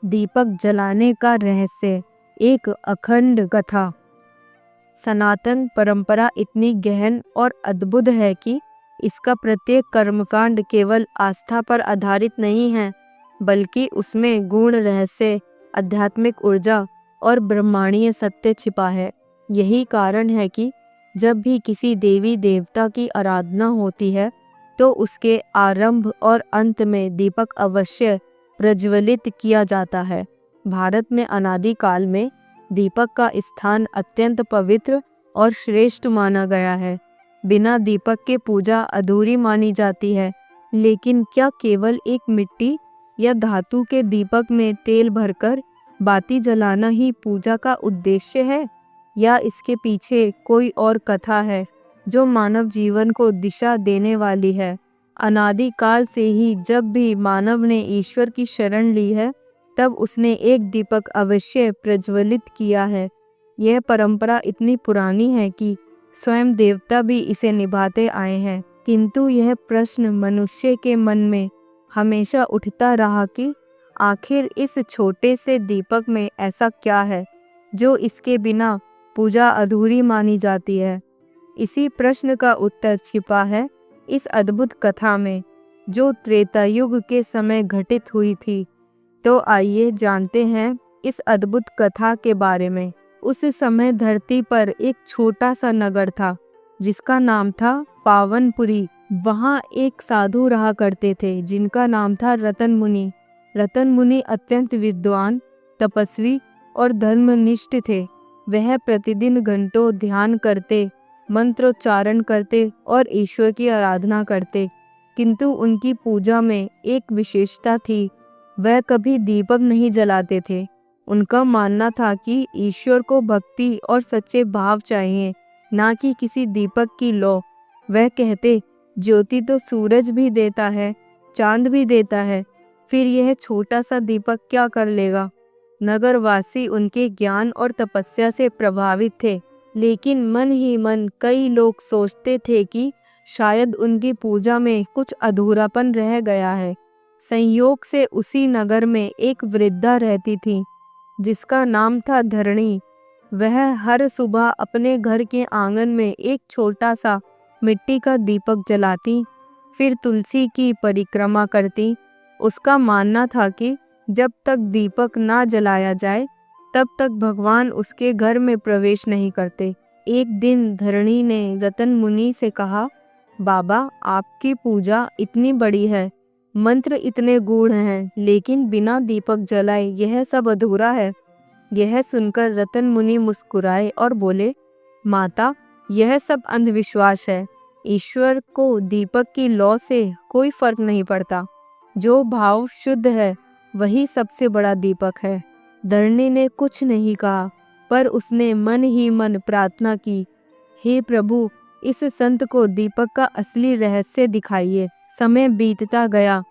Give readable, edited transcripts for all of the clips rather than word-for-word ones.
दीपक जलाने का रहस्य, एक अखंड कथा। सनातन परंपरा इतनी गहन और अद्भुत है कि इसका प्रत्येक कर्मकांड केवल आस्था पर आधारित नहीं है, बल्कि उसमें गूढ़ रहस्य, आध्यात्मिक ऊर्जा और ब्रह्मांडीय सत्य छिपा है। यही कारण है कि जब भी किसी देवी देवता की आराधना होती है, तो उसके आरंभ और अंत में दीपक अवश्य प्रज्वलित किया जाता है। भारत में अनादि काल में दीपक का स्थान अत्यंत पवित्र और श्रेष्ठ माना गया है। बिना दीपक के पूजा अधूरी मानी जाती है। लेकिन क्या केवल एक मिट्टी या धातु के दीपक में तेल भरकर बाती जलाना ही पूजा का उद्देश्य है, या इसके पीछे कोई और कथा है जो मानव जीवन को दिशा देने वाली है? अनादि काल से ही जब भी मानव ने ईश्वर की शरण ली है, तब उसने एक दीपक अवश्य प्रज्वलित किया है। यह परंपरा इतनी पुरानी है कि स्वयं देवता भी इसे निभाते आए हैं। किंतु यह प्रश्न मनुष्य के मन में हमेशा उठता रहा कि आखिर इस छोटे से दीपक में ऐसा क्या है जो इसके बिना पूजा अधूरी मानी जाती है। इसी प्रश्न का उत्तर छिपा है इस अद्भुत कथा में, जो त्रेता युग के समय घटित हुई थी। तो आइए जानते हैं इस अद्भुत कथा के बारे में। उस समय धरती पर एक छोटा सा नगर था जिसका नाम था पावनपुरी। वहाँ एक साधु रहा करते थे जिनका नाम था रतन मुनि। रतन मुनि अत्यंत विद्वान, तपस्वी और धर्मनिष्ठ थे। वह प्रतिदिन घंटों ध्यान करते, मंत्रोच्चारण करते और ईश्वर की आराधना करते। किंतु उनकी पूजा में एक विशेषता थी, वह कभी दीपक नहीं जलाते थे। उनका मानना था कि ईश्वर को भक्ति और सच्चे भाव चाहिए, ना कि किसी दीपक की लौ। वह कहते, ज्योति तो सूरज भी देता है, चांद भी देता है, फिर यह छोटा सा दीपक क्या कर लेगा। नगरवासी उनके ज्ञान और तपस्या से प्रभावित थे, लेकिन मन ही मन कई लोग सोचते थे कि शायद उनकी पूजा में कुछ अधूरापन रह गया है। संयोग से उसी नगर में एक वृद्धा रहती थी जिसका नाम था धरणी। वह हर सुबह अपने घर के आंगन में एक छोटा सा मिट्टी का दीपक जलाती, फिर तुलसी की परिक्रमा करती। उसका मानना था कि जब तक दीपक ना जलाया जाए, तब तक भगवान उसके घर में प्रवेश नहीं करते। एक दिन धरणी ने रतन मुनि से कहा, बाबा, आपकी पूजा इतनी बड़ी है, मंत्र इतने गूढ़ हैं, लेकिन बिना दीपक जलाए यह सब अधूरा है। यह सुनकर रतन मुनि मुस्कुराए और बोले, माता, यह सब अंधविश्वास है। ईश्वर को दीपक की लौ से कोई फर्क नहीं पड़ता। जो भाव शुद्ध है वही सबसे बड़ा दीपक है। धरणी ने कुछ नहीं कहा, पर उसने मन ही मन प्रार्थना की, हे प्रभु, इस संत को दीपक का असली रहस्य दिखाइए। समय बीतता गया।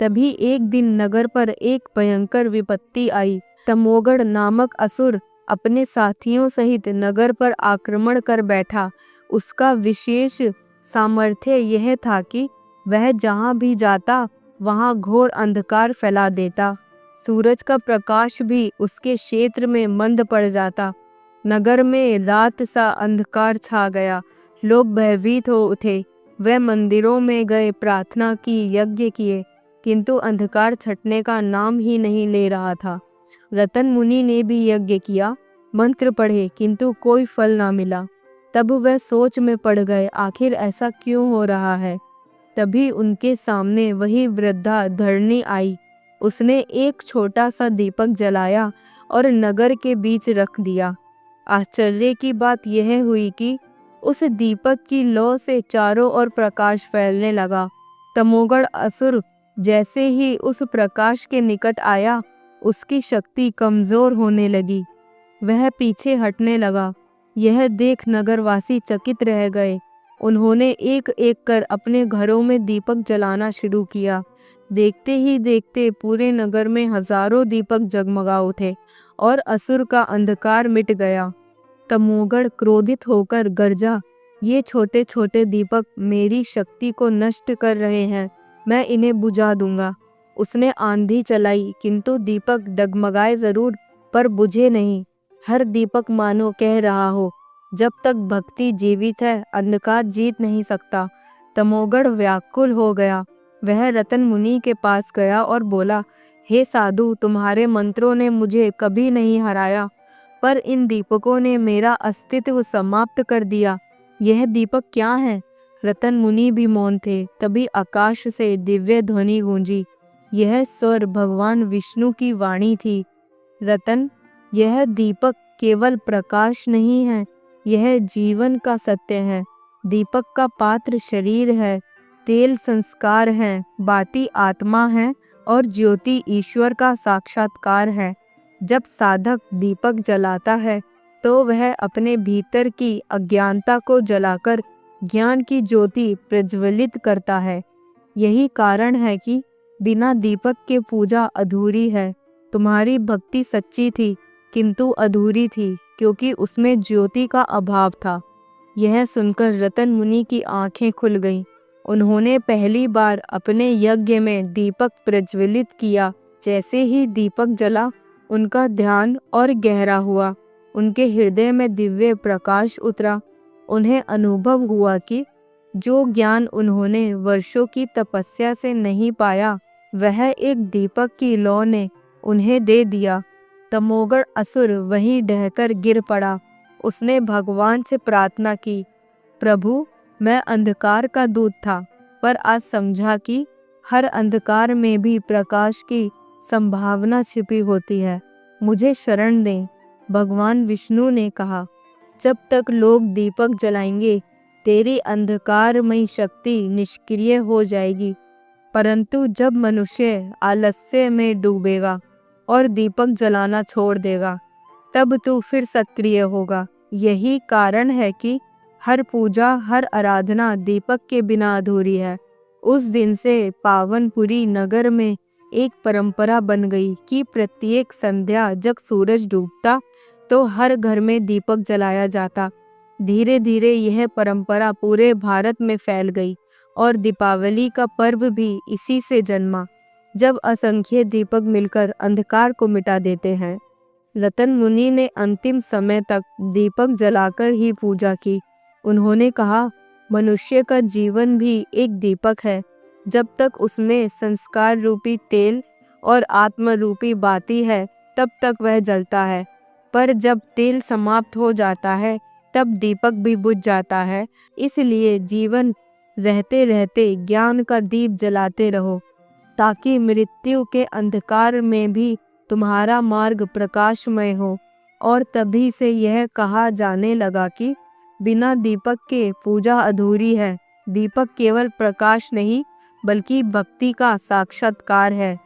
तभी एक दिन नगर पर एक भयंकर विपत्ति आई। तमोगढ़ नामक असुर अपने साथियों सहित नगर पर आक्रमण कर बैठा। उसका विशेष सामर्थ्य यह था कि वह जहाँ भी जाता वहाँ घोर अंधकार फैला देता। सूरज का प्रकाश भी उसके क्षेत्र में मंद पड़ जाता। नगर में रात सा अंधकार छा गया। लोग भयभीत हो उठे। वह मंदिरों में गए, प्रार्थना की, यज्ञ किए, किंतु अंधकार छटने का नाम ही नहीं ले रहा था। रतन मुनि ने भी यज्ञ किया, मंत्र पढ़े, किंतु कोई फल ना मिला। तब वह सोच में पड़ गए, आखिर ऐसा क्यों हो रहा है। तभी उनके सामने वही वृद्धा धरणी आई। उसने एक छोटा सा दीपक जलाया और नगर के बीच रख दिया। आश्चर्य की बात यह हुई कि उस दीपक की लौ से चारों ओर प्रकाश फैलने लगा। तमोगढ़ असुर जैसे ही उस प्रकाश के निकट आया, उसकी शक्ति कमजोर होने लगी। वह पीछे हटने लगा। यह देख नगरवासी चकित रह गए। उन्होंने एक एक कर अपने घरों में दीपक जलाना शुरू किया। देखते ही देखते पूरे नगर में हजारों दीपक जगमगा उठे और असुर का अंधकार मिट गया। तमोगढ़ क्रोधित होकर गरजा, ये छोटे छोटे दीपक मेरी शक्ति को नष्ट कर रहे हैं, मैं इन्हें बुझा दूंगा। उसने आंधी चलाई, किंतु दीपक डगमगाए जरूर पर बुझे नहीं। हर दीपक मानो कह रहा हो, जब तक भक्ति जीवित है अंधकार जीत नहीं सकता। तमोगढ़ व्याकुल हो गया। वह रतन मुनि के पास गया और बोला, हे साधु, तुम्हारे मंत्रों ने मुझे कभी नहीं हराया, पर इन दीपकों ने मेरा अस्तित्व समाप्त कर दिया। यह दीपक क्या है? रतन मुनि भी मौन थे। तभी आकाश से दिव्य ध्वनि गूंजी। यह स्वर भगवान विष्णु की वाणी थी। रतन, यह दीपक केवल प्रकाश नहीं है, यह जीवन का सत्य है। दीपक का पात्र शरीर है, तेल संस्कार है, बाती आत्मा है और ज्योति ईश्वर का साक्षात्कार है। जब साधक दीपक जलाता है तो वह अपने भीतर की अज्ञानता को जलाकर ज्ञान की ज्योति प्रज्वलित करता है। यही कारण है कि बिना दीपक के पूजा अधूरी है। तुम्हारी भक्ति सच्ची थी किंतु अधूरी थी, क्योंकि उसमें ज्योति का अभाव था। यह सुनकर रतन मुनि की आंखें खुल गईं। उन्होंने पहली बार अपने यज्ञ में दीपक प्रज्वलित किया। जैसे ही दीपक जला, उनका ध्यान और गहरा हुआ। उनके हृदय में दिव्य प्रकाश उतरा। उन्हें अनुभव हुआ कि जो ज्ञान उन्होंने वर्षों की तपस्या से नहीं पाया, वह एक दीपक की लौ ने उन्हें दे दिया। तमोगढ़ असुर वहीं ढहकर गिर पड़ा। उसने भगवान से प्रार्थना की, प्रभु, मैं अंधकार का दूत था, पर आज समझा कि हर अंधकार में भी प्रकाश की संभावना छिपी होती है। मुझे शरण दें। भगवान विष्णु ने कहा, जब तक लोग दीपक जलाएंगे, तेरी अंधकारमयी शक्ति निष्क्रिय हो जाएगी, परंतु जब मनुष्य आलस्य में डूबेगा और दीपक जलाना छोड़ देगा, तब तू फिर सक्रिय होगा। यही कारण है कि हर पूजा, हर आराधना दीपक के बिना अधूरी है। उस दिन से पावनपुरी नगर में एक परंपरा बन गई कि प्रत्येक संध्या जब सूरज डूबता तो हर घर में दीपक जलाया जाता। धीरे धीरे यह परंपरा पूरे भारत में फैल गई और दीपावली का पर्व भी इसी से जन्मा, जब असंख्य दीपक मिलकर अंधकार को मिटा देते हैं। रतन मुनि ने अंतिम समय तक दीपक जलाकर ही पूजा की। उन्होंने कहा, मनुष्य का जीवन भी एक दीपक है। जब तक उसमें संस्कार रूपी तेल और आत्म रूपी बाती है, तब तक वह जलता है, पर जब तेल समाप्त हो जाता है तब दीपक भी बुझ जाता है। इसलिए जीवन रहते रहते ज्ञान का दीप जलाते रहो, ताकि मृत्यु के अंधकार में भी तुम्हारा मार्ग प्रकाशमय हो। और तभी से यह कहा जाने लगा कि बिना दीपक के पूजा अधूरी है। दीपक केवल प्रकाश नहीं, बल्कि भक्ति का साक्षात्कार है।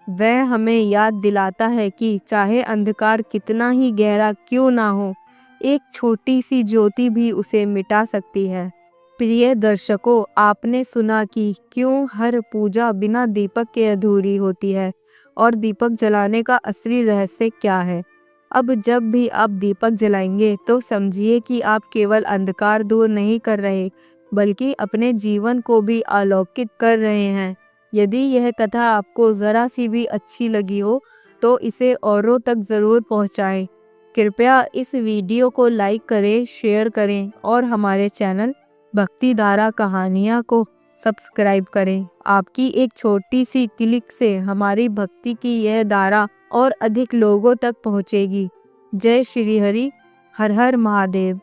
वह हमें याद दिलाता है कि चाहे अंधकार कितना ही गहरा क्यों ना हो, एक छोटी सी ज्योति भी उसे मिटा सकती है। प्रिय दर्शकों, आपने सुना कि क्यों हर पूजा बिना दीपक के अधूरी होती है और दीपक जलाने का असली रहस्य क्या है। अब जब भी आप दीपक जलाएंगे तो समझिए कि आप केवल अंधकार दूर नहीं कर रहे, बल्कि अपने जीवन को भी अलौकिक कर रहे हैं। यदि यह कथा आपको ज़रा सी भी अच्छी लगी हो तो इसे औरों तक ज़रूर पहुंचाएं। कृपया इस वीडियो को लाइक करें, शेयर करें और हमारे चैनल भक्ति धारा कहानियाँ को सब्सक्राइब करें। आपकी एक छोटी सी क्लिक से हमारी भक्ति की यह धारा और अधिक लोगों तक पहुँचेगी। जय श्री हरि। हर हर महादेव।